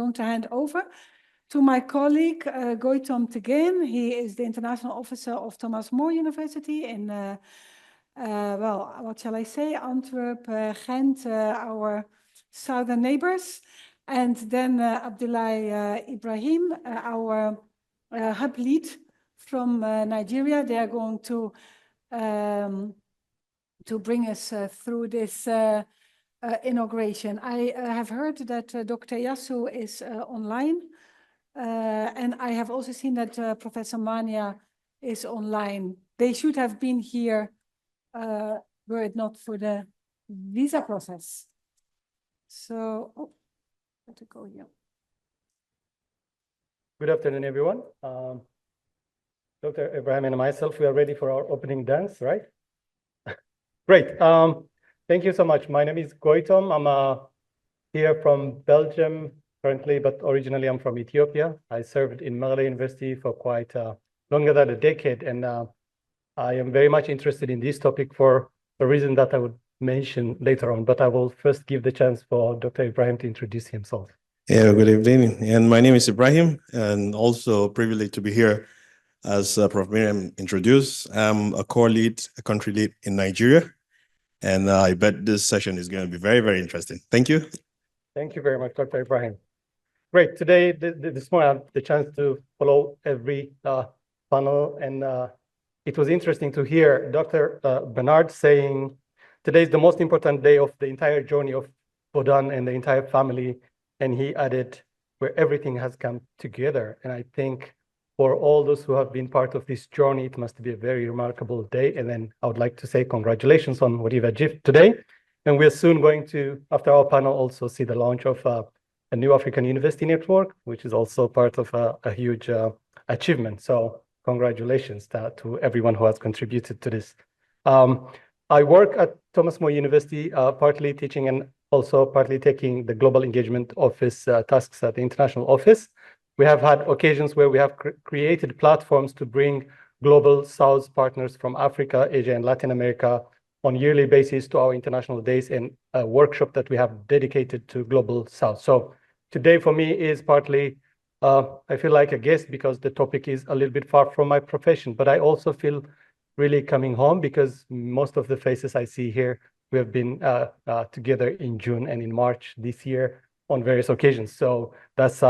going to hand over to my colleague, Goitom Tegegn. He is the International Officer of Thomas More University in, well, what shall I say, Antwerp, Ghent, our southern neighbors. And then Abdullahi Ibrahim, our hub lead from Nigeria. They are going to bring us through this inauguration. I have heard that Dr. Eyasu is online. And I have also seen that Professor Mwania is online. They should have been here were it not for the visa process. So, oh, let to go here. Good afternoon, everyone. Dr. Ibrahim and myself, we are ready for our opening dance, right? Great. Thank you so much. My name is Goitom. I'm here from Belgium currently, but originally I'm from Ethiopia. I served in Mekelle University for quite longer than a decade, and I am very much interested in this topic for a reason that I would mention later on, but I will first give the chance for Dr. Ibrahim to introduce himself. Yeah, good evening. And my name is Ibrahim, and also privileged to be here. As Prof. Miriam introduced, I'm a core lead, a country lead in Nigeria, and I bet this session is going to be very, very interesting. Thank you. Thank you very much, Dr. Ibrahim. Great. Today, this morning, I had the chance to follow every panel, and it was interesting to hear Dr. Bernard saying, today is the most important day of the entire journey of Bodan and the entire family, and he added, where everything has come together. And I think for all those who have been part of this journey, it must be a very remarkable day. And then I would like to say congratulations on what you've achieved today. And we're soon going to, after our panel, also see the launch of a new African University network, which is also part of a huge achievement. So congratulations to everyone who has contributed to this. I work at Thomas More University, partly teaching and also partly taking the Global Engagement Office tasks at the International Office. We have had occasions where we have created platforms to bring Global South partners from Africa, Asia, and Latin America on a yearly basis to our international days and a workshop that we have dedicated to Global South. So today for me is partly, I feel like a guest because the topic is a little bit far from my profession, but I also feel really coming home because most of the faces I see here, we have been together in June and in March this year on various occasions. So that's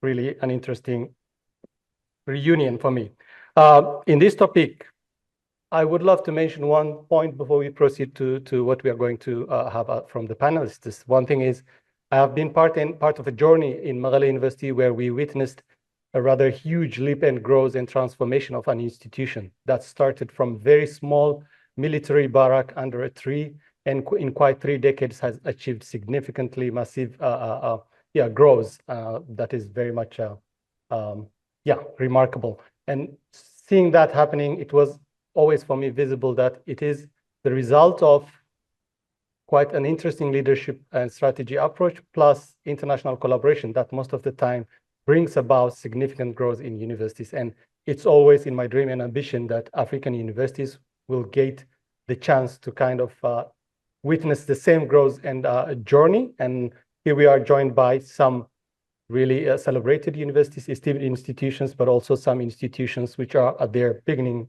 really an interesting reunion for me. In this topic, I would love to mention one point before we proceed to what we are going to have from the panelists. This one thing is, I have been part of a journey in Mekelle University where we witnessed a rather huge leap and growth and transformation of an institution that started from very small military barrack under a tree, and in quite 3 decades has achieved significantly massive growth that is very much remarkable. And seeing that happening, it was always for me visible that it is the result of quite an interesting leadership and strategy approach plus international collaboration that most of the time brings about significant growth in universities. And it's always in my dream and ambition that African universities will get the chance to kind of witness the same growth and journey. And here we are joined by some really celebrated universities, esteemed institutions, but also some institutions which are at their beginning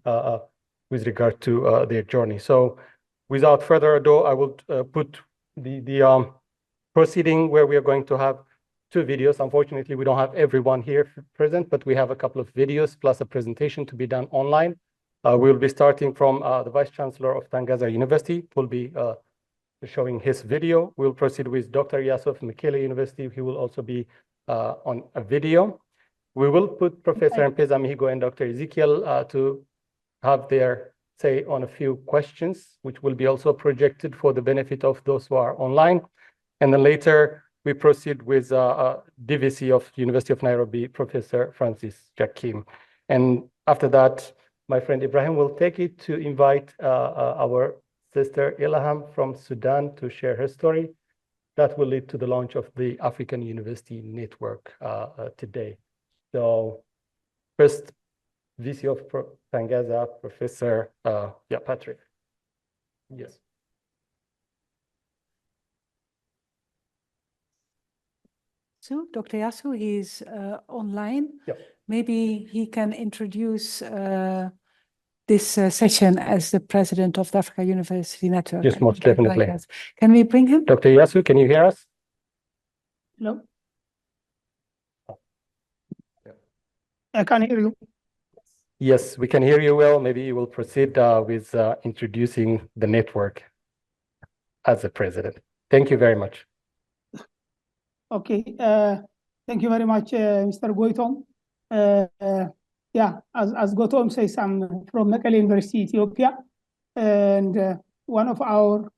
with regard to their journey. So without further ado, I will put the proceeding where we are going to have 2 videos. Unfortunately, we don't have everyone here present, but we have a couple of videos plus a presentation to be done online. We'll be starting from the Vice Chancellor of Tangaza University, who will be showing his video. We'll proceed with Dr. Eyasu of Mekelle University. He will also be on a video. We will put Professor Mpeza Mihigo and Dr. Ezekiel to have their say on a few questions, which will be also projected for the benefit of those who are online. And then later, we proceed with DVC of University of Nairobi, Professor Francisca. And after that, my friend Ibrahim will take it to invite our sister Ilham from Sudan to share her story. That will lead to the launch of the African University Network today. So first, VC of Tangaza, Professor Patrick. Yes. Dr. Eyasu, he's online. Yep. Maybe he can introduce this session as the president of the Africa University Network. Yes, most definitely. Can we bring him? Dr. Eyasu, can you hear us? Hello? I can hear you. Yes, we can hear you well. Maybe you will proceed with introducing the network as the president. Thank you very much. Okay. Thank you very much, Mr. Goitom. Yeah, as Goitom says, I'm from Mekelle University, Ethiopia. And one of our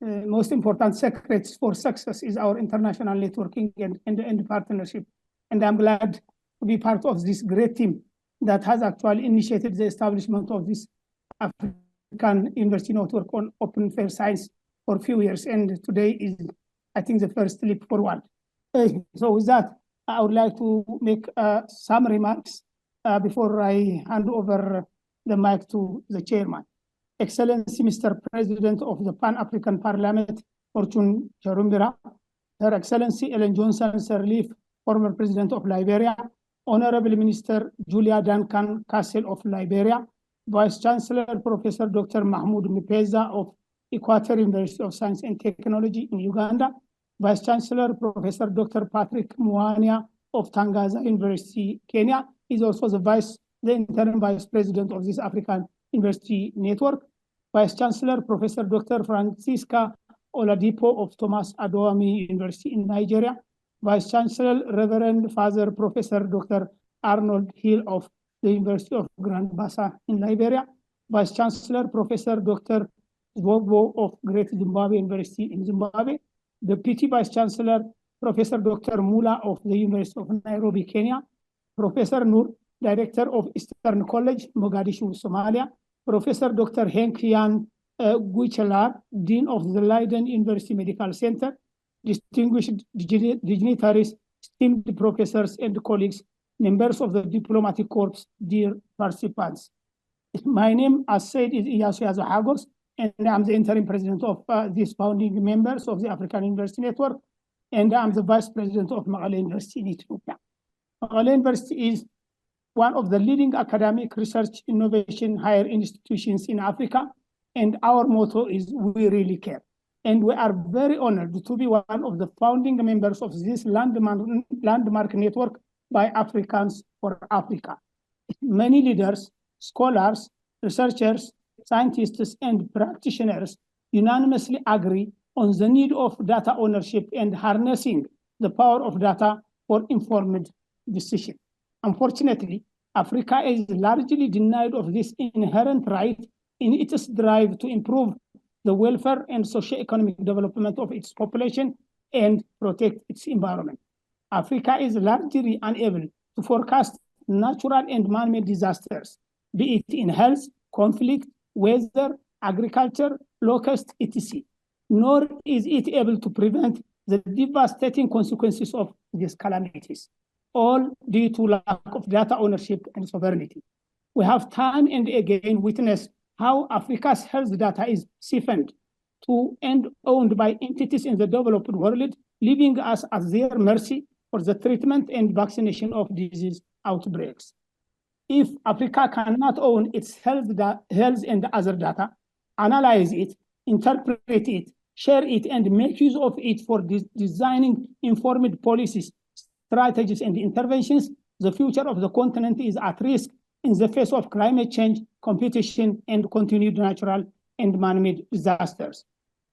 most important secrets for success is our international networking and partnership. And I'm glad to be part of this great team that has actually initiated the establishment of this African University Network on Open Fair Science for a few years. And today is, I think, the first leap forward. So with that, I would like to make some remarks before I hand over the mic to the chairman. Excellency, Mr. President of the Pan-African Parliament, Fortune Charumbira, Her Excellency Ellen Johnson Sirleaf, former President of Liberia, Honorable Minister Julia Duncan Castle of Liberia, Vice Chancellor Professor Dr. Mahmoud Mipeza of Equator University of Science and Technology in Uganda, Vice Chancellor Professor Dr. Patrick Mwania of Tangaza University, Kenya, is also the interim Vice President of this African University Network, Vice Chancellor Professor Dr. Francisca Oladipo of Thomas Adewumi University in Nigeria, Vice Chancellor Reverend Father Professor Dr. Arnold Hill of the University of Grand Bassa in Liberia, Vice Chancellor Professor Dr. Zwobo of Great Zimbabwe University in Zimbabwe, Deputy Vice Chancellor Professor Dr. Mula of the University of Nairobi, Kenya, Professor Nur, Director of Eastern College, Mogadishu, Somalia, Professor Dr. Henk Jan Guichelar, Dean of the Leiden University Medical Center, distinguished dignitaries, esteemed professors and colleagues, members of the diplomatic corps, dear participants. My name, as said, is Eyasu, and I'm the interim president of these founding members of the African University Network, and I'm the vice president of Mekelle University in Ethiopia. Mekelle University is one of the leading academic research innovation higher institutions in Africa, and our motto is "We really care." And we are very honored to be one of the founding members of this landmark network by Africans for Africa. Many leaders, scholars, researchers, scientists, and practitioners unanimously agree on the need of data ownership and harnessing the power of data for informed decision. Unfortunately, Africa is largely denied of this inherent right in its drive to improve the welfare and socio-economic development of its population and protect its environment. Africa is largely unable to forecast natural and man-made disasters, be it in health, conflict, weather, agriculture, locust, etc., nor is it able to prevent the devastating consequences of these calamities, all due to lack of data ownership and sovereignty. We have time and again witnessed how Africa's health data is siphoned to and owned by entities in the developed world, leaving us at their mercy for the treatment and vaccination of disease outbreaks. If Africa cannot own its health and other data, analyze it, interpret it, share it, and make use of it for designing informed policies, strategies, and interventions, the future of the continent is at risk in the face of climate change, competition, and continued natural and man-made disasters.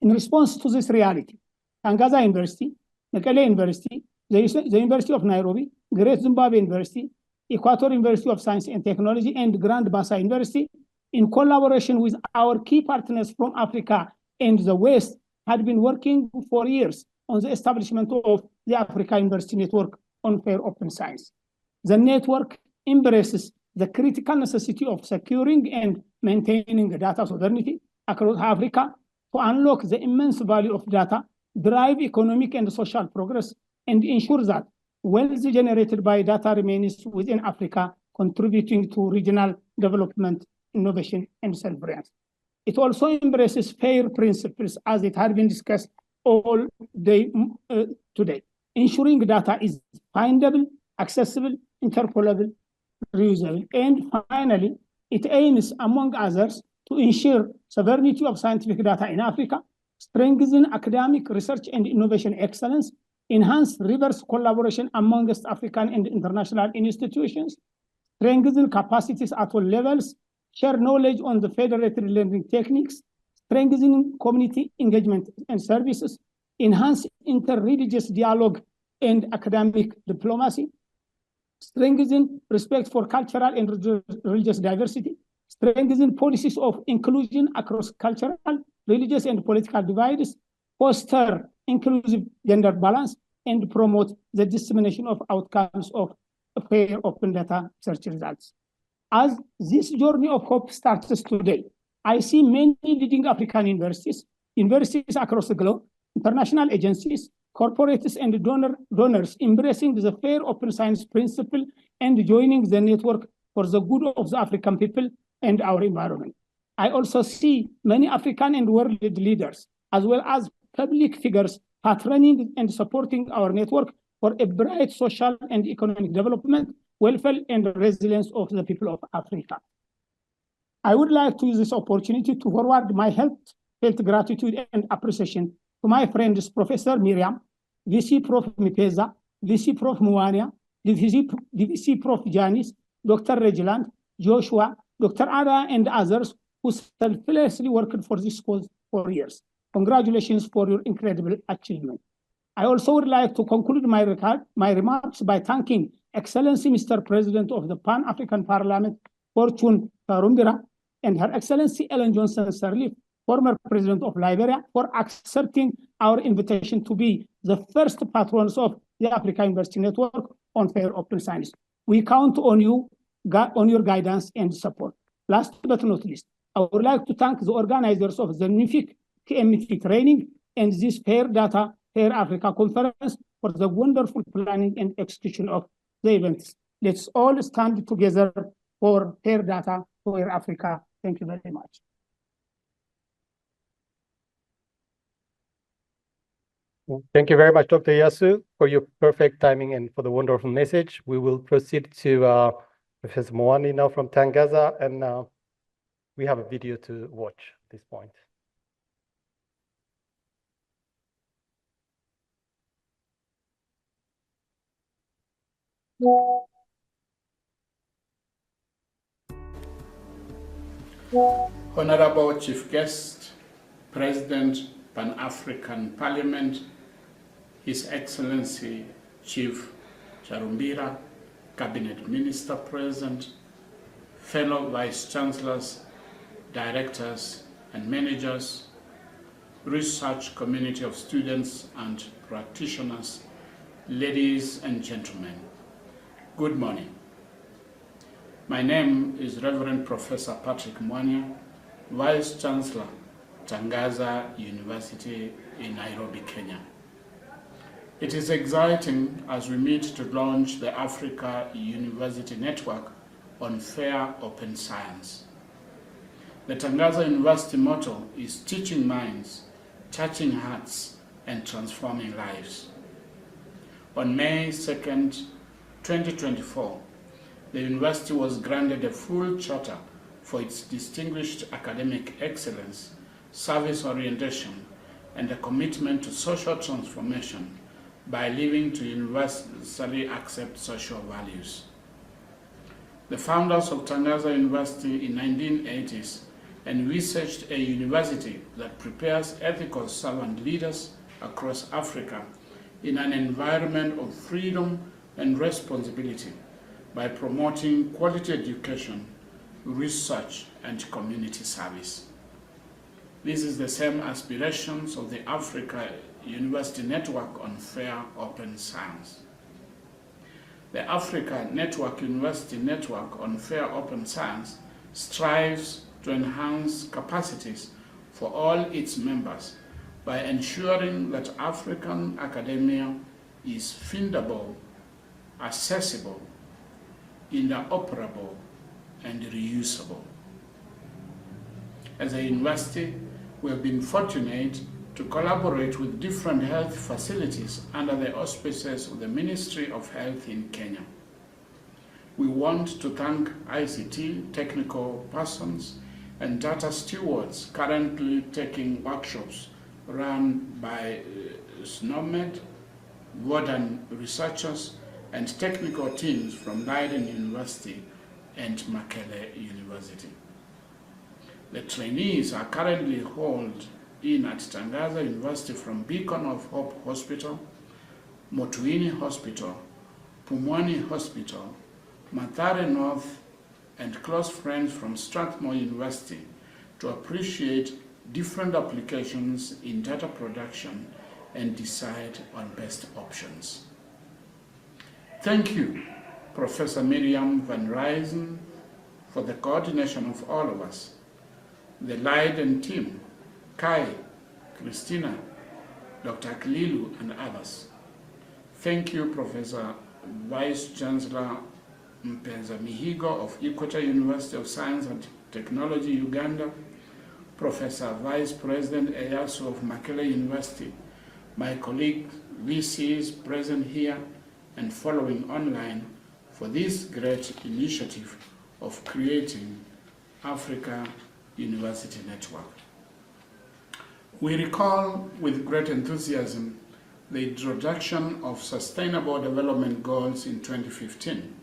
In response to this reality, Tangaza University, Mekelle University, the University of Nairobi, Great Zimbabwe University, Equator University of Science and Technology, and Grand Bassa University, in collaboration with our key partners from Africa and the West, had been working for years on the establishment of the Africa University Network on Fair Open Science. The network embraces the critical necessity of securing and maintaining data sovereignty across Africa to unlock the immense value of data, drive economic and social progress, and ensure that wealth generated by data remains within Africa, contributing to regional development, innovation, and self-reliance. It also embraces FAIR principles, as it had been discussed all day today. ensuring data is findable, accessible, interpolable, reusable. And finally, it aims, among others, to ensure sovereignty of scientific data in Africa, strengthen academic research and innovation excellence, enhance reverse collaboration amongst African and international institutions, strengthen capacities at all levels, share knowledge on the federated learning techniques, strengthen community engagement and services, enhance inter-religious dialogue and academic diplomacy, strengthen respect for cultural and religious diversity, strengthen policies of inclusion across cultural, religious, and political divides, foster inclusive gender balance, and promote the dissemination of outcomes of fair open data search results. As this journey of hope starts today, I see many leading African universities across the globe, international agencies, corporates, and donors embracing the fair open science principle and joining the network for the good of the African people and our environment. I also see many African and world leaders, as well as public figures, patronizing and supporting our network for a bright social and economic development, welfare, and resilience of the people of Africa. I would like to use this opportunity to forward my felt gratitude and appreciation to my friends, Professor Miriam, VC Prof Mipeza, VC Prof Mwania, VC Prof Janice, Dr. Regiland, Joshua, Dr. Ada, and others who selflessly worked for this cause for years. Congratulations for your incredible achievement. I also would like to conclude my remarks by thanking Excellency Mr. President of the Pan-African Parliament, Fortune Karumbira, and Her Excellency Ellen Johnson Sirleaf, former President of Liberia, for accepting our invitation to be the first patrons of the Africa University Network on Fair Open Science. We count on you, on your guidance and support. Last but not least, I would like to thank the organizers of the NIFIC KMT training and this Fair Data, Fair Africa conference for the wonderful planning and execution of the events. Let's all stand together for Fair Data, Fair Africa. Thank you very much. Thank you very much, Dr. Eyasu, for your perfect timing and for the wonderful message. We will proceed to Professor Mwania now from Tangaza, and we have a video to watch at this point. Honorable Chief Guest, President, Pan-African Parliament, His Excellency Chief Charumbira, Cabinet Minister Present, fellow Vice Chancellors, Directors and Managers, research community of students and practitioners, ladies and gentlemen, good morning. My name is Reverend Professor Patrick Mwania, Vice Chancellor, Tangaza University in Nairobi, Kenya. It is exciting as we meet to launch the Africa University Network on Fair Open Science. The Tangaza University motto is teaching minds, touching hearts, and transforming lives. On May 2nd, 2024, the university was granted a full charter for its distinguished academic excellence, service orientation, and a commitment to social transformation by living to universally accept social values. The founders of Tangaza University in 1980s envisaged a university that prepares ethical servant leaders across Africa in an environment of freedom and responsibility by promoting quality education, research, and community service. This is the same aspirations of the Africa University Network on Fair Open Science. The Africa University Network on Fair Open Science strives to enhance capacities for all its members by ensuring that African academia is fundable, accessible, interoperable, and reusable. As a university, we have been fortunate to collaborate with different health facilities under the auspices of the Ministry of Health in Kenya. We want to thank ICT technical persons and data stewards currently taking workshops run by SNOMED, Warden researchers, and technical teams from Leiden University and Mekelle University. The trainees are currently hauled in at Tangaza University from Beacon of Hope Hospital, Motuini Hospital, Pumwani Hospital, Mathare North, and close friends from Strathmore University to appreciate different applications in data production and decide on best options. Thank you, Professor Miriam van Rijzen, for the coordination of all of us, the Leiden team, Kai, Christina, Dr. Aklilu, and others. Thank you, Professor Vice Chancellor Mpenza Mihigo of Equator University of Science and Technology, Uganda, Professor Vice President Eyasu of Mekelle University, my colleague VCs present here and following online for this great initiative of creating Africa University Network. We recall with great enthusiasm the introduction of Sustainable Development Goals in 2015.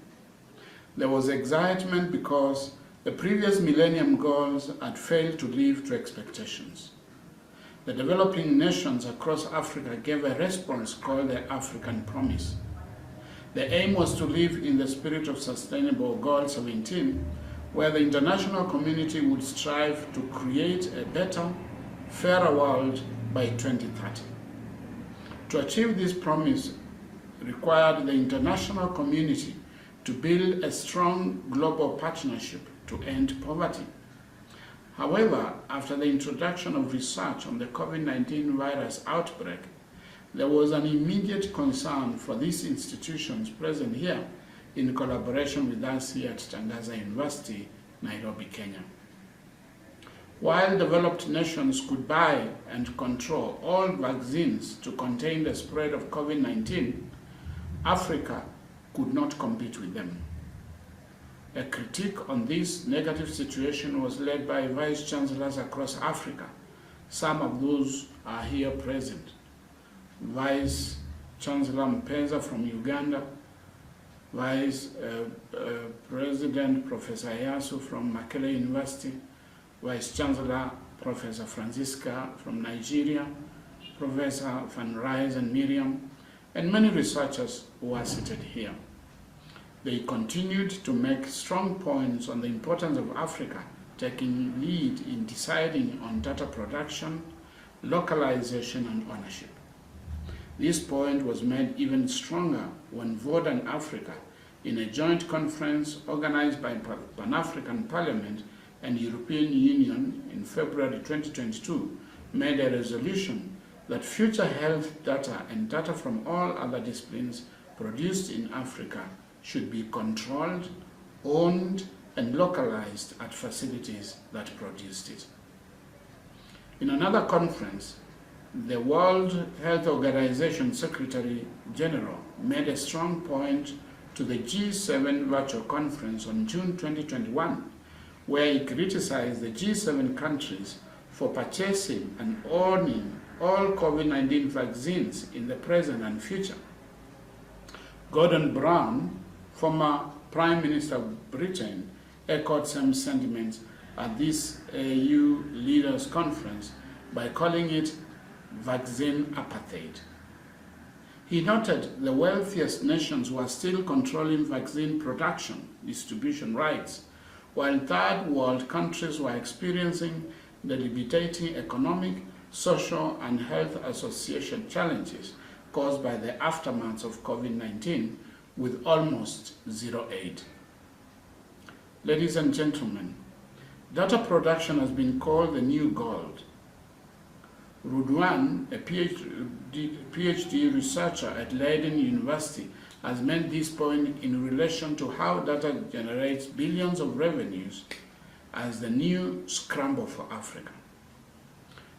There was excitement because the previous Millennium Goals had failed to live to expectations. The developing nations across Africa gave a response called the African Promise. The aim was to live in the spirit of Sustainable Goal 17, where the international community would strive to create a better, fairer world by 2030. To achieve this promise required the international community to build a strong global partnership to end poverty. However, after the introduction of research on the COVID-19 virus outbreak, there was an immediate concern for these institutions present here in collaboration with us here at Tangaza University, Nairobi, Kenya. While developed nations could buy and control all vaccines to contain the spread of COVID-19, Africa could not compete with them. A critique on this negative situation was led by vice chancellors across Africa. Some of those are here present. Vice Chancellor Mpenza from Uganda, Vice President Professor Eyasu from Mekelle University, Vice Chancellor Professor Francisca from Nigeria, Professor Van Rijzen and Miriam, and many researchers who are seated here. They continued to make strong points on the importance of Africa taking lead in deciding on data production, localization, and ownership. This point was made even stronger when Northern Africa, in a joint conference organized by Pan-African Parliament and European Union in February 2022, made a resolution that future health data and data from all other disciplines produced in Africa should be controlled, owned, and localized at facilities that produced it. In another conference, the World Health Organization Secretary General made a strong point to the G7 virtual conference on June 2021, where he criticized the G7 countries for purchasing and owning all COVID-19 vaccines in the present and future. Gordon Brown, former Prime Minister of Britain, echoed some sentiments at this AU Leaders Conference by calling it vaccine apartheid. He noted the wealthiest nations were still controlling vaccine production, distribution rights, while third world countries were experiencing debilitating economic, social, and health association challenges caused by the aftermath of COVID-19 with almost zero aid. Ladies and gentlemen, data production has been called the new gold. Rudwan, a PhD researcher at Leiden University, has made this point in relation to how data generates billions of revenues as the new scramble for Africa.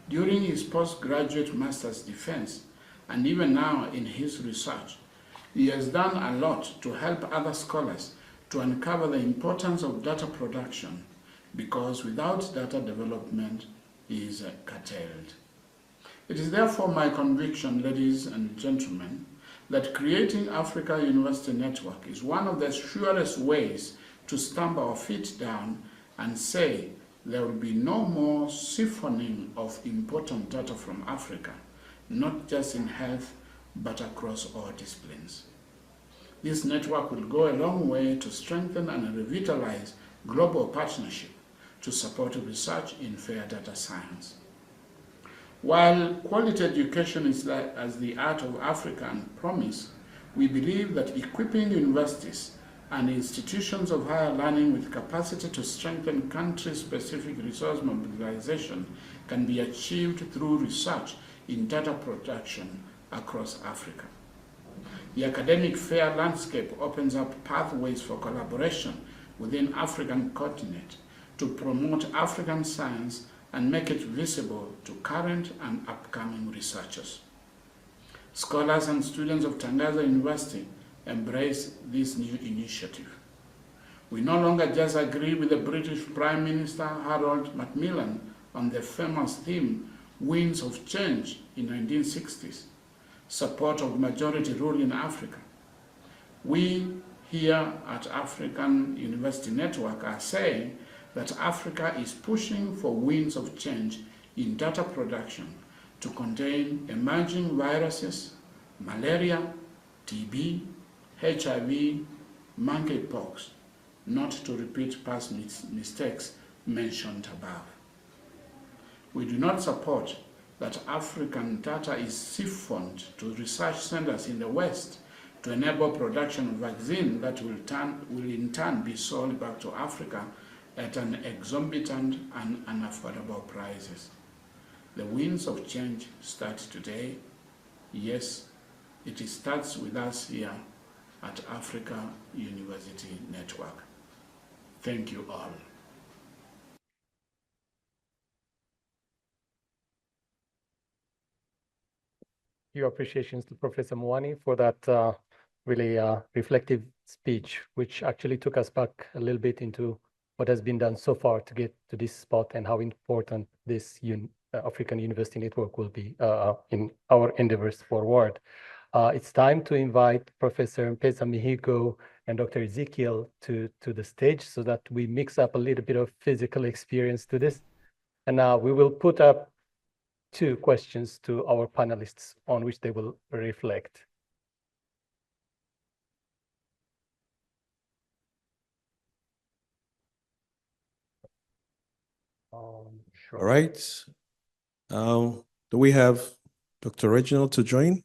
During his postgraduate master's defense, and even now in his research, he has done a lot to help other scholars to uncover the importance of data production, because without data development is curtailed. It is therefore my conviction, ladies and gentlemen, that creating Africa University Network is one of the surest ways to stamp our feet down and say there will be no more siphoning of important data from Africa, not just in health, but across all disciplines. This network will go a long way to strengthen and revitalize global partnership to support research in fair data science. While quality education is as the art of Africa and promise, we believe that equipping universities and institutions of higher learning with capacity to strengthen country-specific resource mobilization can be achieved through research in data production across Africa. The academic fair landscape opens up pathways for collaboration within African continent to promote African science and make it visible to current and upcoming researchers. Scholars and students of Tangaza University embrace this new initiative. We no longer just agree with the British Prime Minister Harold Macmillan on the famous theme, Winds of Change in 1960s, support of majority rule in Africa. We here at African University Network are saying that Africa is pushing for winds of change in data production to contain emerging viruses, malaria, TB, HIV, monkeypox, not to repeat past mistakes mentioned above. We do not support that African data is siphoned to research centers in the West to enable production of vaccine that will in turn be sold back to Africa at an exorbitant and unaffordable prices. The winds of change start today. Yes, it starts with us here at Africa University Network. Thank you all. Your appreciations to Professor Mwania for that really reflective speech, which actually took us back a little bit into what has been done so far to get to this spot and how important this African University Network will be in our endeavors forward. It's time to invite Professor Mpeza Mihigo and Dr. Ezekiel to the stage so that we mix up a little bit of physical experience to this. And now we will put up 2 questions to our panelists on which they will reflect. Sure. All right. Do we have Dr. Reginald to join?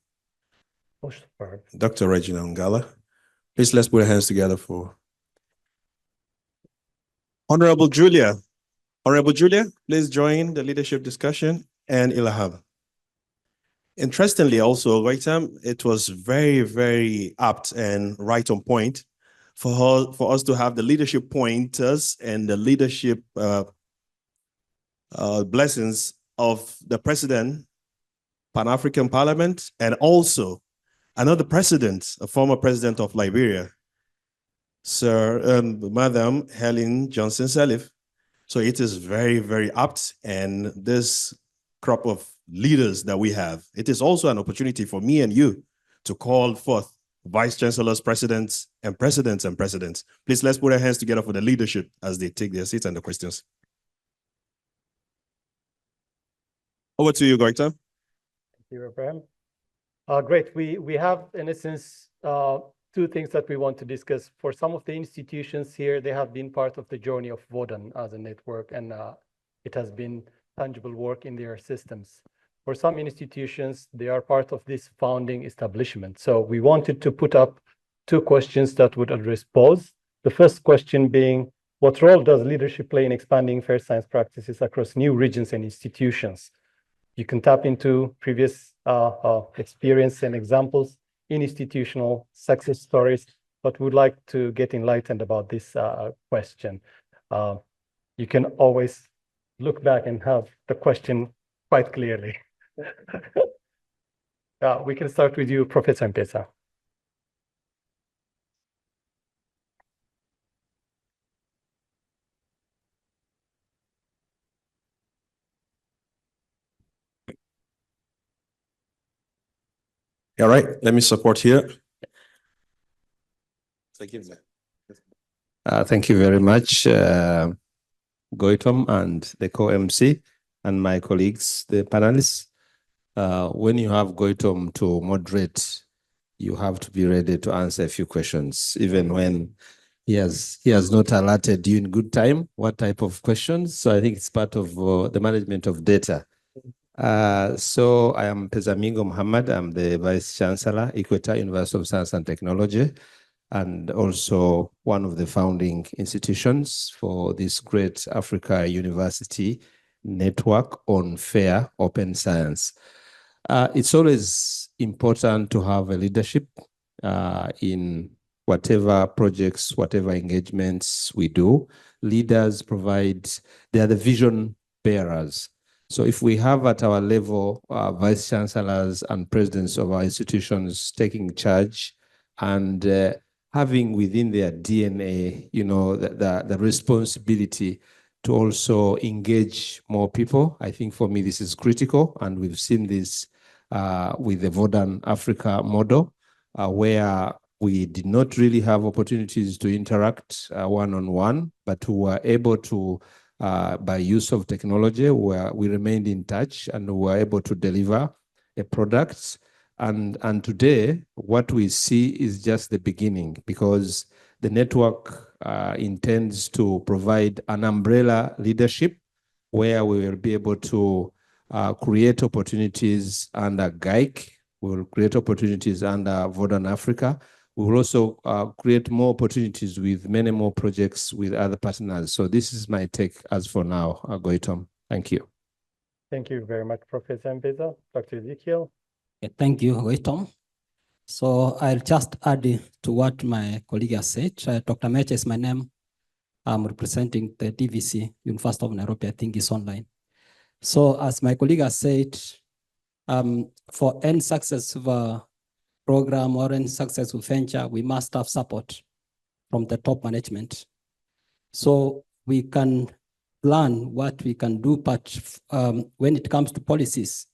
Oh, superb. Dr. Reginald Ngala. Please let's put our hands together for Honorable Julia. Honorable Julia, please join the leadership discussion, and Ilham. Interestingly, also, Goitom, it was very, very apt and right on point for us to have the leadership pointers and the leadership blessings of the President, Pan-African Parliament, and also another president, a former president of Liberia, Madam Helen Johnson Sirleaf. So it is very, very apt, and this crop of leaders that we have, it is also an opportunity for me and you to call forth vice chancellors, presidents, and presidents and presidents. Please let's put our hands together for the leadership as they take their seats and the questions. Over to you, Goitom. Thank you, Ibrahim. Great. We have, in essence, 2 things that we want to discuss. For some of the institutions here, they have been part of the journey of VODAN as a network, and it has been tangible work in their systems. For some institutions, they are part of this founding establishment. So we wanted to put up 2 questions that would address both. The first question being, what role does leadership play in expanding fair science practices across new regions and institutions? You can tap into previous experience and examples in institutional success stories, but would like to get enlightened about this question. You can always look back and have the question quite clearly. We can start with you, Professor Mpesa. All right, let me support here. Thank you very much, Goitom and the co-MC and my colleagues, the panelists. When you have Goitom to moderate, you have to be ready to answer a few questions, even when he has not alerted you in good time what type of questions. So I think it's part of the management of data. So I am Pezamingo Muhammad. I'm the Vice Chancellor, Equator University of Science and Technology, and also one of the founding institutions for this great Africa University network on fair open science. It's always important to have a leadership in whatever projects, whatever engagements we do. Leaders they are the vision bearers. So if we have at our level vice chancellors and presidents of our institutions taking charge and having within their DNA, the responsibility to also engage more people, I think for me this is critical, and we've seen this with the Modern Africa model, where we did not really have opportunities to interact one-on-one, but we were able to, by use of technology, where we remained in touch and we were able to deliver a product. And today, what we see is just the beginning, because the network intends to provide an umbrella leadership where we will be able to create opportunities under GAIC. We will create opportunities under Modern Africa. We will also create more opportunities with many more projects with other partners. So this is my take as for now, Goitom. Thank you. Thank you very much, Professor Mpesa. Dr. Ezekiel. Thank you, Goitom. So I'll just add to what my colleague has said. Dr. Mecha is my name. I'm representing the DVC, University of Nairobi, I think is online. So as my colleague has said, for any successful program or any successful venture, we must have support from the top management. So we can plan what we can do, but when it comes to policies,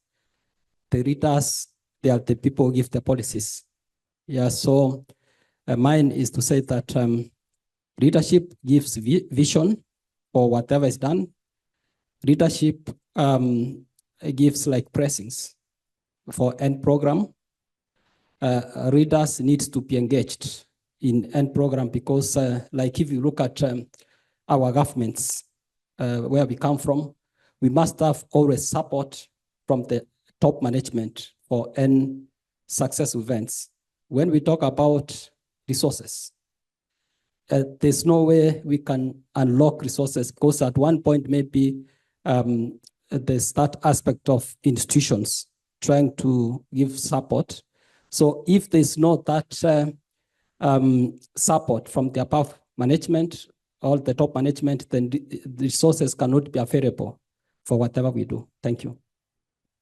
the readers, they are the people who give the policies. Yeah, so mine is to say that leadership gives vision for whatever is done. Leadership gives like pressings for end program. Readers need to be engaged in end program because like if you look at our governments, where we come from, we must have always support from the top management for end success events. When we talk about resources, there's no way we can unlock resources because at one point maybe there's that aspect of institutions trying to give support. So if there's not that support from the above management or the top management, then the resources cannot be available for whatever we do. Thank you.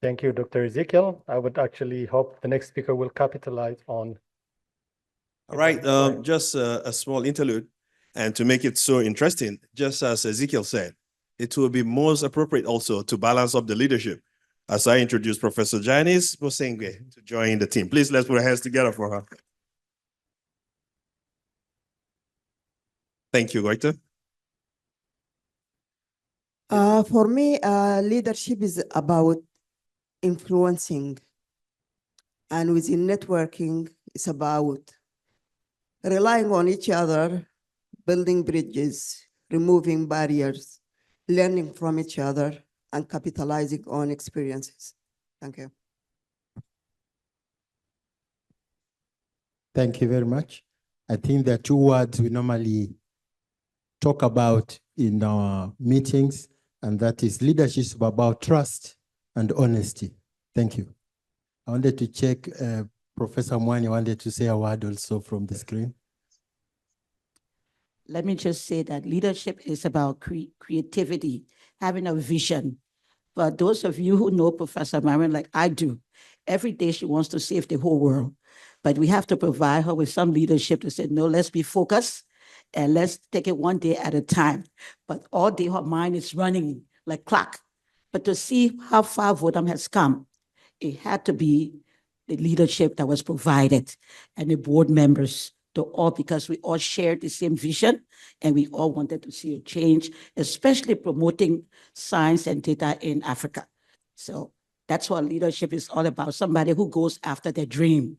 Thank you, Dr. Ezekiel. I would actually hope the next speaker will capitalize on. All right, just a small interlude. And to make it so interesting, just as Ezekiel said, it will be most appropriate also to balance up the leadership. As I introduce Professor Janice Busingye to join the team. Please, let's put our hands together for her. Thank you, Goitom. For me, leadership is about influencing, and within networking, it's about relying on each other, building bridges, removing barriers, learning from each other, and capitalizing on experiences. Thank you. Thank you very much. I think there are two words we normally talk about in our meetings, and that is leadership is about trust and honesty. Thank you. I wanted to check, Professor Mwania wanted to say a word also from the screen. Let me just say that leadership is about creativity, having a vision, For those of you who know Professor Marion like I do, every day she wants to save the whole world. But we have to provide her with some leadership to say, no, let's be focused and let's take it one day at a time. But all day her mind is running like clock. But to see how far Goitom has come, it had to be the leadership that was provided and the board members to all, because we all shared the same vision and we all wanted to see a change, especially promoting science and data in Africa. So that's what leadership is all about, somebody who goes after their dream.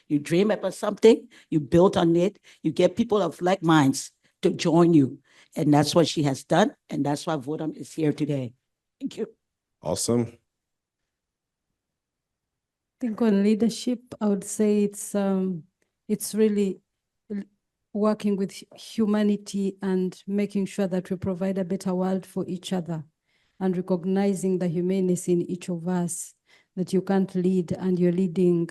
You dream about something, you build on it, you get people of like minds to join you. And that's what she has done. And that's why Goitom is here today. Thank you. Awesome. I think on leadership, I would say it's really working with humanity and making sure that we provide a better world for each other and recognizing the humaneness in each of us, that you can't lead and you're leading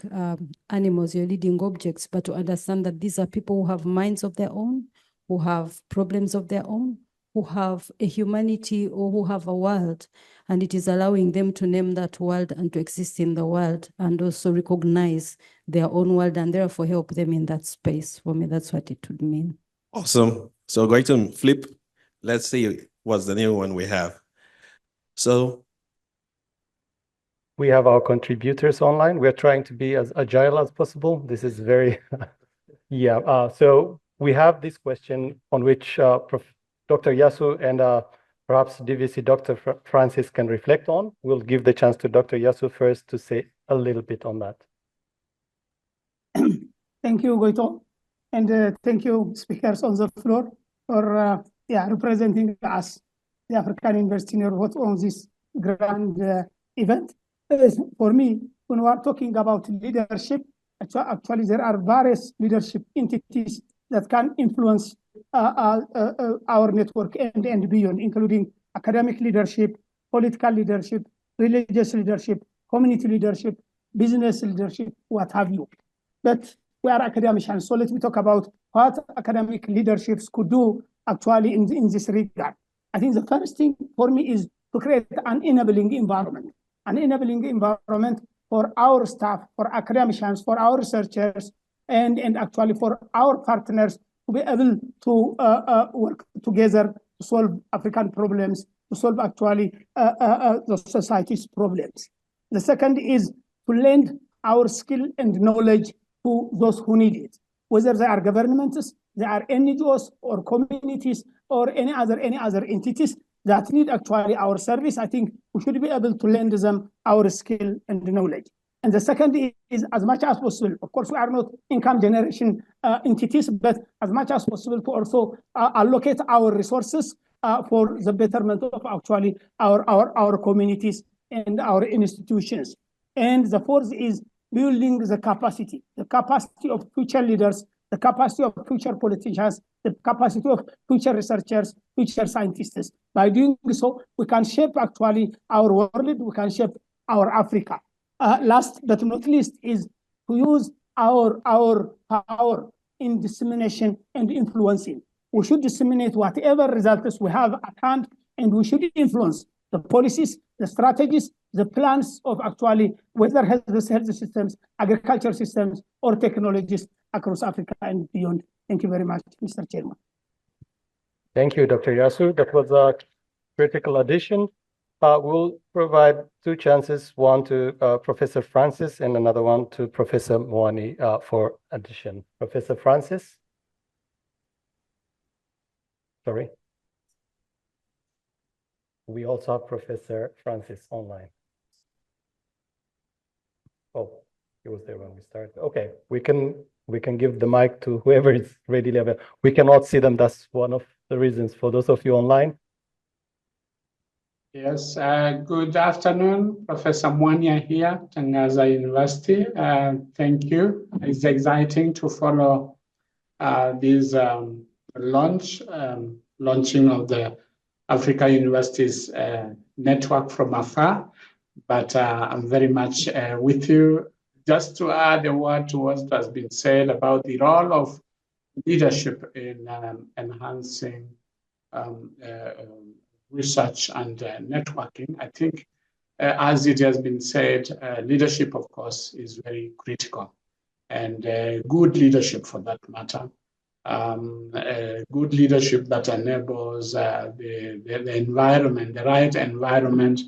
animals, you're leading objects, but to understand that these are people who have minds of their own, who have problems of their own, who have a humanity or who have a world, and it is allowing them to name that world and to exist in the world and also recognize their own world and therefore help them in that space. For me, that's what it would mean. Awesome. So Goitom, flip. Let's see what's the new one we have. So we have our contributors online. We're trying to be as agile as possible. This is very, yeah. So we have this question on which Dr. Eyasu and perhaps DVC Dr. Francis can reflect on. We'll give the chance to Dr. Eyasu first to say a little bit on that. Thank you, Goitom. And thank you, speakers on the floor, for representing us, the African University Nairobi, on this grand event. For me, when we are talking about leadership, actually there are various leadership entities that can influence our network and beyond, including academic leadership, political leadership, religious leadership, community leadership, business leadership, what have you. But we are academicians, so let me talk about what academic leaderships could do actually in this regard. I think the first thing for me is to create an enabling environment for our staff, for academicians, for our researchers, and actually for our partners to be able to work together to solve African problems, to solve actually the society's problems. The second is to lend our skill and knowledge to those who need it, whether they are governments, they are NGOs or communities or any other entities that need actually our service. I think we should be able to lend them our skill and knowledge. And the second is, as much as possible, of course, we are not income generation entities, but as much as possible to also allocate our resources for the betterment of actually our communities and our institutions. And the fourth is building the capacity of future leaders, the capacity of future politicians, the capacity of future researchers, future scientists. By doing so, we can shape actually our world, we can shape our Africa. Last but not least is to use our power in dissemination and influencing. We should disseminate whatever results we have at hand, and we should influence the policies, the strategies, the plans of actually whether health systems, agriculture systems, or technologies across Africa and beyond. Thank you very much, Mr. Chairman. Thank you, Dr. Eyasu. That was a critical addition. We'll provide two chances, one to Professor Francis and another one to Professor Mwania for addition. Professor Francis? Sorry. We also have Professor Francis online. Oh, he was there when we started. Okay, we can give the mic to whoever is readily available. We cannot see them. That's one of the reasons for those of you online. Yes, good afternoon, Professor Mwania here, Tangaza University. Thank you. It's exciting to follow this launching of the Africa Universities network from afar, but I'm very much with you. Just to add a word to what has been said about the role of leadership in enhancing research and networking. I think as it has been said, leadership, of course, is very critical, and good leadership for that matter. Good leadership that enables the environment, the right environment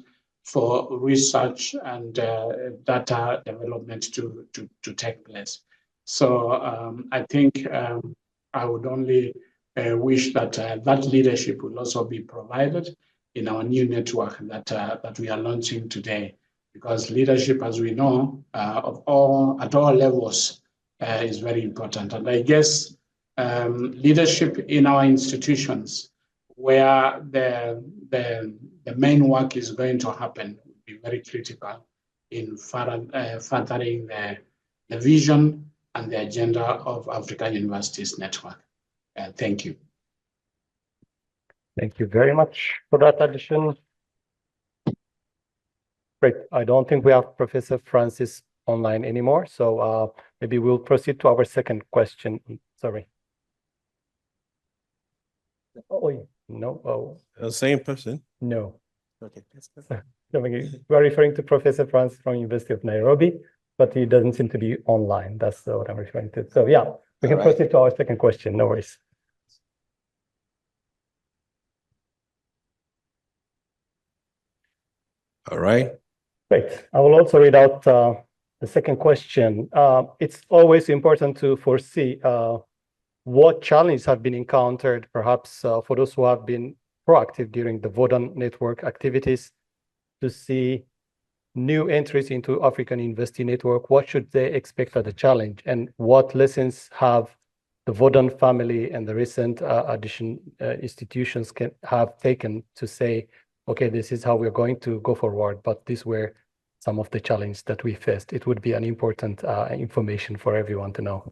for research and data development to take place. So I think I would only wish that that leadership will also be provided in our new network that we are launching today, because leadership, as we know, at all levels is very important. And I guess leadership in our institutions, where the main work is going to happen, will be very critical in furthering the vision and the agenda of African Universities Network. Thank you. Thank you very much for that addition. Great. I don't think we have Professor Francis online anymore, so maybe we'll proceed to our second question. Sorry. Oh, no. Oh. Same person? No. Okay. We're referring to Professor Francis from University of Nairobi, but he doesn't seem to be online. That's what I'm referring to. So yeah, we can proceed to our second question. No worries. All right. Great. I will also read out the second question. It's always important to foresee what challenges have been encountered, perhaps for those who have been proactive during the Vodun network activities, to see new entries into African University Network. What should they expect as a challenge, and what lessons have the Vodun family and the recent institutions have taken to say, okay, this is how we're going to go forward, but these were some of the challenges that we faced. It would be an important information for everyone to know.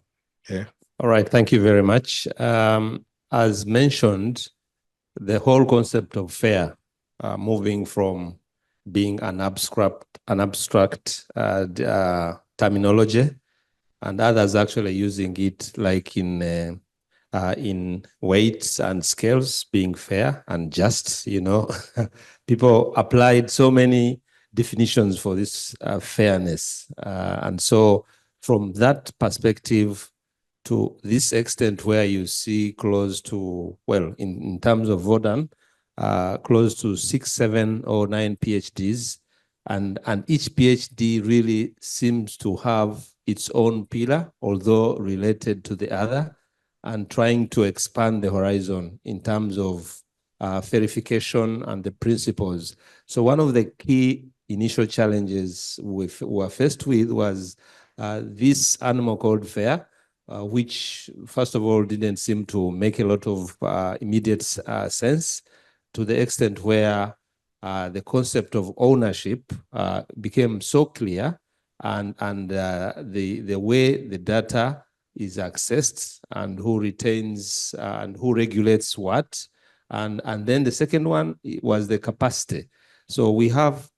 Yeah. All right. Thank you very much. As mentioned, the whole concept of fair, moving from being an abstract terminology, and others actually using it like in weights and scales, being fair and just, you know. People applied so many definitions for this fairness. And so from that perspective, to this extent where you see close to, well, in terms of Vodun, close to 6, 7, or 9 PhDs, and each PhD really seems to have its own pillar, although related to the other, and trying to expand the horizon in terms of verification and the principles. So one of the key initial challenges we were faced with was this animal called FAIR, which first of all didn't seem to make a lot of immediate sense, to the extent where the concept of ownership became so clear, and the way the data is accessed and who retains and who regulates what. And then the second one was the capacity. So we have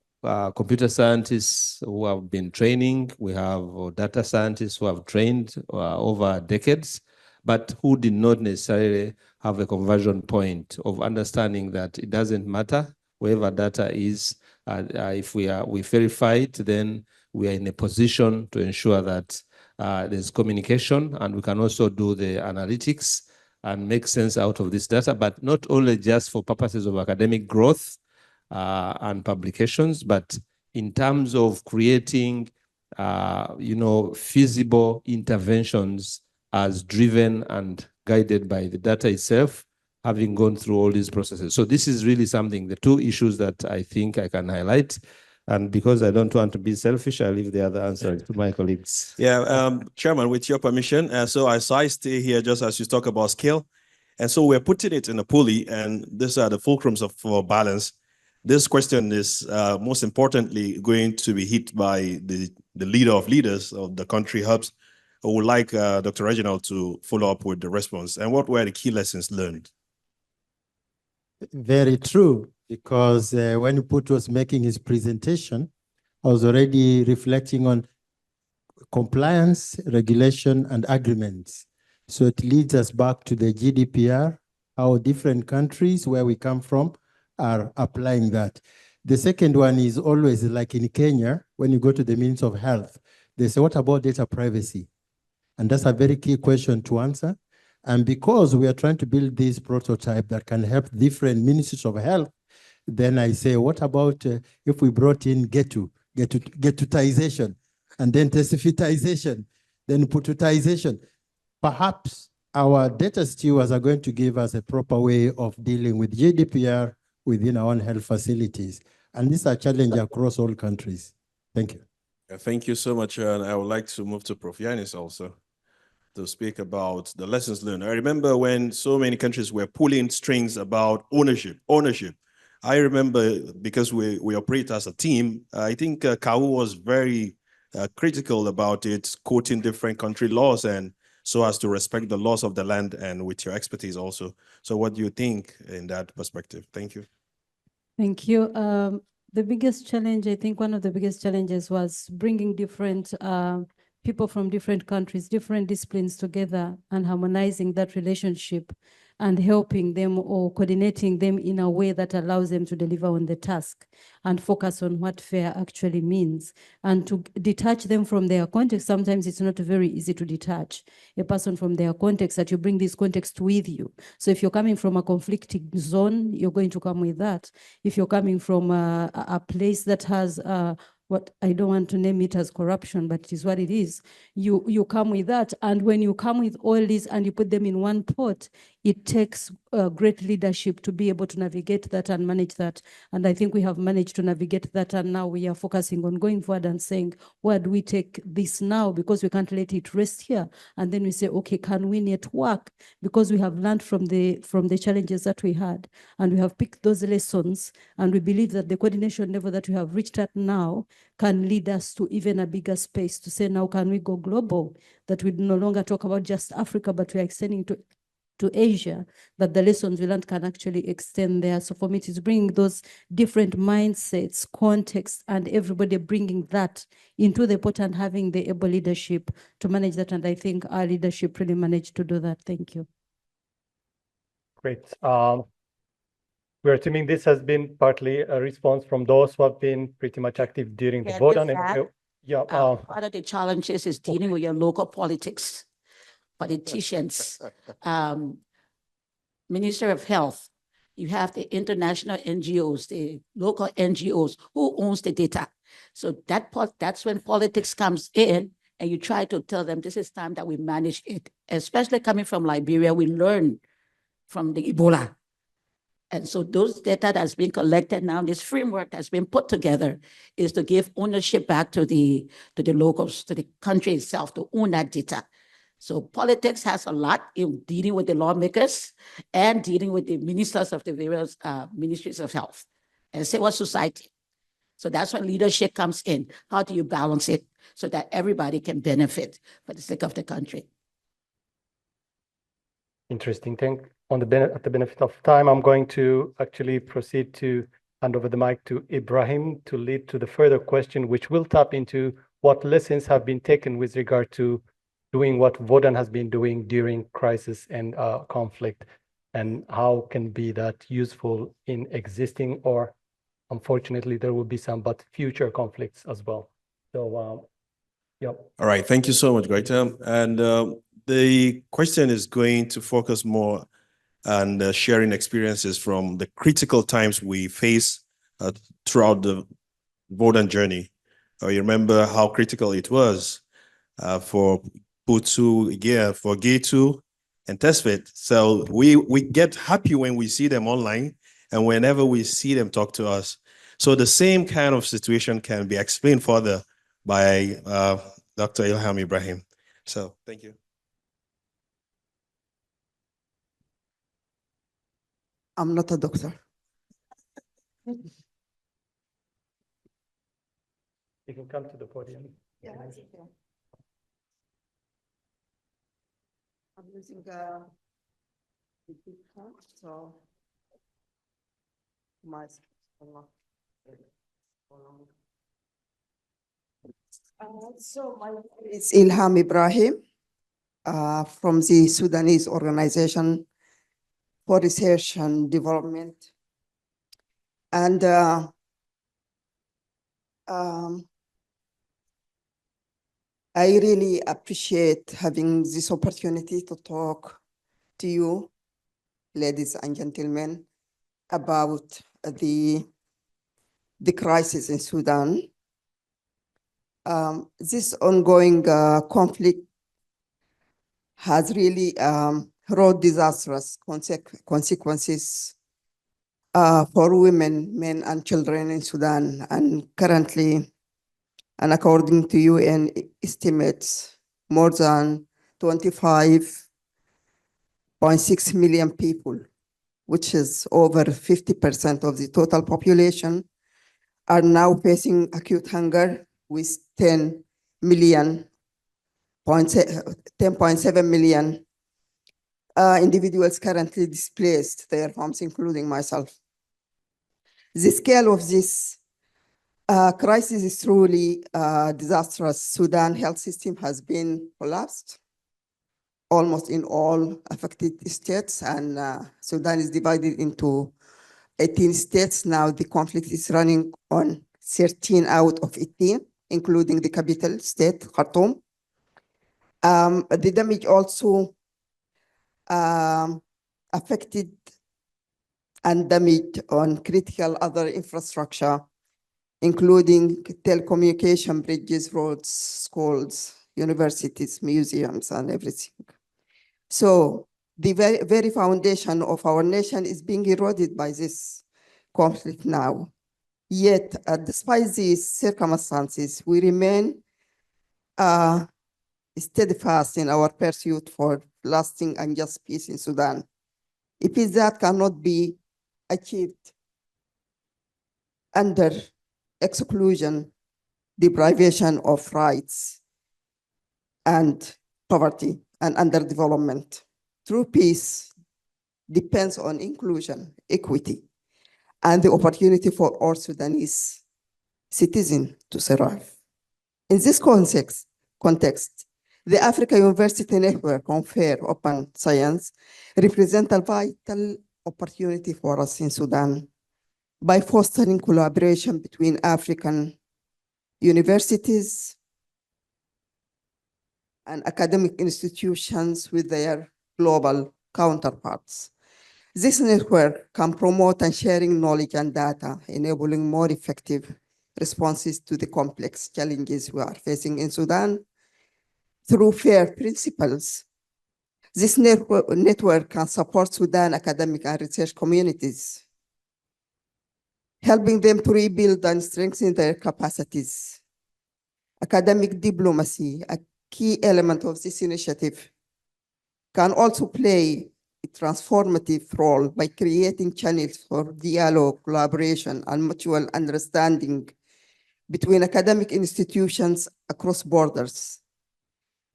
computer scientists who have been training, we have data scientists who have trained over decades, but who did not necessarily have a conversion point of understanding that it doesn't matter wherever data is. If we verify it, then we are in a position to ensure that there's communication, and we can also do the analytics and make sense out of this data, but not only just for purposes of academic growth and publications, but in terms of creating, feasible interventions as driven and guided by the data itself, having gone through all these processes. So this is really something, the two issues that I think I can highlight. And because I don't want to be selfish, I'll leave the other answer to my colleagues. Yeah, Chairman, with your permission. So I stay here just as you talk about scale. And so we're putting it in a pulley, and these are the fulcrums of balance. This question is most importantly going to be hit by the leader of leaders of the country hubs, who would like Dr. Reginald to follow up with the response. And what were the key lessons learned? Very true, because when Put was making his presentation, I was already reflecting on compliance, regulation, and agreements. So it leads us back to the GDPR, how different countries where we come from are applying that. The second one is always like in Kenya, when you go to the Ministry of Health, they say, what about data privacy? And that's a very key question to answer. And because we are trying to build this prototype that can help different ministries of health, then I say, what about if we brought in getutization, and then testification, then pututization? Perhaps our data stewards are going to give us a proper way of dealing with GDPR within our own health facilities. And this is a challenge across all countries. Thank you. Thank you so much. And I would like to move to Prof. Janice also to speak about the lessons learned. I remember when so many countries were pulling strings about ownership. I remember, because we operate as a team, I think KAU was very critical about it, quoting different country laws, and so as to respect the laws of the land, and with your expertise also. So what do you think in that perspective? Thank you. Thank you. The biggest challenge, I think one of the biggest challenges was bringing different people from different countries, different disciplines together, and harmonizing that relationship and helping them or coordinating them in a way that allows them to deliver on the task and focus on what fair actually means, and to detach them from their context. Sometimes it's not very easy to detach a person from their context, that you bring this context with you. So if you're coming from a conflicting zone, you're going to come with that. If you're coming from a place that has what I don't want to name it as corruption, but it is what it is. You come with that, and when you come with all these and you put them in one pot, it takes great leadership to be able to navigate that and manage that. And I think we have managed to navigate that, and now we are focusing on going forward and saying, where do we take this now? Because we can't let it rest here. And then we say, okay, can we network? Because we have learned from the challenges that we had, and we have picked those lessons, and we believe that the coordination level that we have reached at now can lead us to even a bigger space to say, now can we go global? That we no longer talk about just Africa, but we are extending to Asia, that the lessons we learned can actually extend there. So for me, it is bringing those different mindsets, contexts, and everybody bringing that into the pot and having the able leadership to manage that. And I think our leadership really managed to do that. Thank you. Great. We're assuming this has been partly a response from those who have been pretty much active during the vote. Part of the challenges is dealing with your local politics, politicians, Minister of Health. You have the international NGOs, the local NGOs, who owns the data. So that's when politics comes in, and you try to tell them this is time that we manage it. Especially coming from Liberia, we learn from the Ebola. And so those data that's been collected now, this framework that's been put together, is to give ownership back to the locals, to the country itself, to own that data. So politics has a lot in dealing with the lawmakers and dealing with the ministers of the various ministries of health and civil society. So that's when leadership comes in. How do you balance it so that everybody can benefit for the sake of the country? Interesting thing. At the benefit of time, I'm going to actually proceed to hand over the mic to Ibrahim to lead to the further question, which will tap into what lessons have been taken with regard to doing what Vodan has been doing during crisis and conflict, and how can be that useful in existing, or unfortunately there will be some, but future conflicts as well. So, yeah. All right, thank you so much, Goitom. And the question is going to focus more on sharing experiences from the critical times we face throughout the Vodan journey. You remember how critical it was for Putu, for Gitu and Tesfit. So we get happy when we see them online and whenever we see them talk to us. So the same kind of situation can be explained further by Dr. Ilham Ibrahim. So thank you. I'm not a doctor. You can come to the podium. Yeah, I'm using so my so my name is Ilham Ibrahim from the Sudanese Organization for Research and Development. And Um, I really appreciate having this opportunity to talk to you, ladies and gentlemen, about the crisis in Sudan. This ongoing conflict has really wrought disastrous consequences for women, men, and children in Sudan. And currently, and according to UN estimates, more than 25.6 million people, which is over 50% of the total population, are now facing acute hunger, with 10.7 million individuals currently displaced their homes, including myself. The scale of this crisis is truly disastrous. Sudan health system has been collapsed almost in all affected states, and Sudan is divided into 18 states. Now the conflict is running on 13 out of 18, including the capital state, Khartoum. The damage also affected and damaged on critical other infrastructure, including telecommunication, bridges, roads, schools, universities, museums, and everything. So the very foundation of our nation is being eroded by this conflict now. Yet, despite these circumstances, we remain steadfast in our pursuit for lasting and just peace in Sudan. A peace that cannot be achieved under exclusion, deprivation of rights, and poverty and underdevelopment. True peace depends on inclusion, equity, and the opportunity for all Sudanese citizens to survive. In this context, the Africa University Network on Fair Open Science represents a vital opportunity for us in Sudan by fostering collaboration between African universities and academic institutions with their global counterparts. This network can promote and sharing knowledge and data, enabling more effective responses to the complex challenges we are facing in Sudan through FAIR principles. This network can support Sudan academic and research communities, helping them to rebuild and strengthen their capacities. Academic diplomacy, a key element of this initiative, can also play a transformative role by creating channels for dialogue, collaboration, and mutual understanding between academic institutions across borders.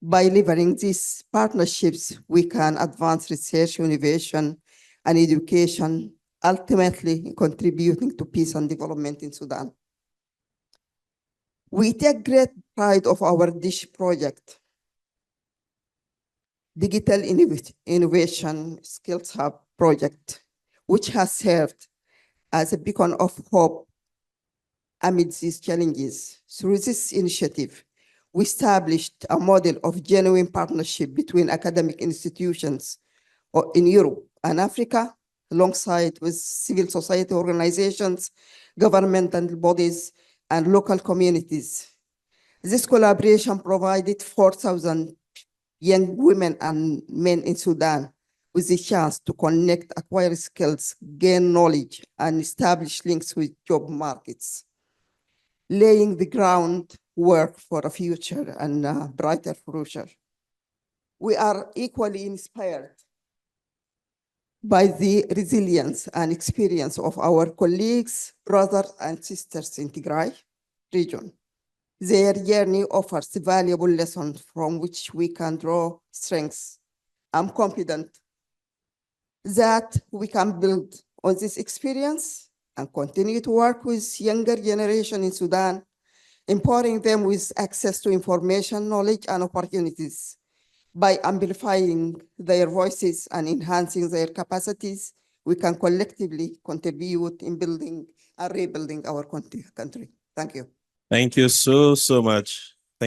By leveraging these partnerships, we can advance research, innovation, and education, ultimately contributing to peace and development in Sudan. We take great pride of our DISH project, Digital Innovation Skills Hub project, which has served as a beacon of hope amid these challenges. Through this initiative, we established a model of genuine partnership between academic institutions in Europe and Africa, alongside with civil society organizations, governmental bodies, and local communities. This collaboration provided 4,000 young women and men in Sudan with the chance to connect, acquire skills, gain knowledge, and establish links with job markets, laying the groundwork for a future and a brighter future. We are equally inspired by the resilience and experience of our colleagues, brothers, and sisters in Tigray region. Their journey offers valuable lessons from which we can draw strengths. I'm confident that we can build on this experience and continue to work with younger generation in Sudan, empowering them with access to information, knowledge, and opportunities. By amplifying their voices and enhancing their capacities, we can collectively contribute in building and rebuilding our country. Thank you. Thank you so much.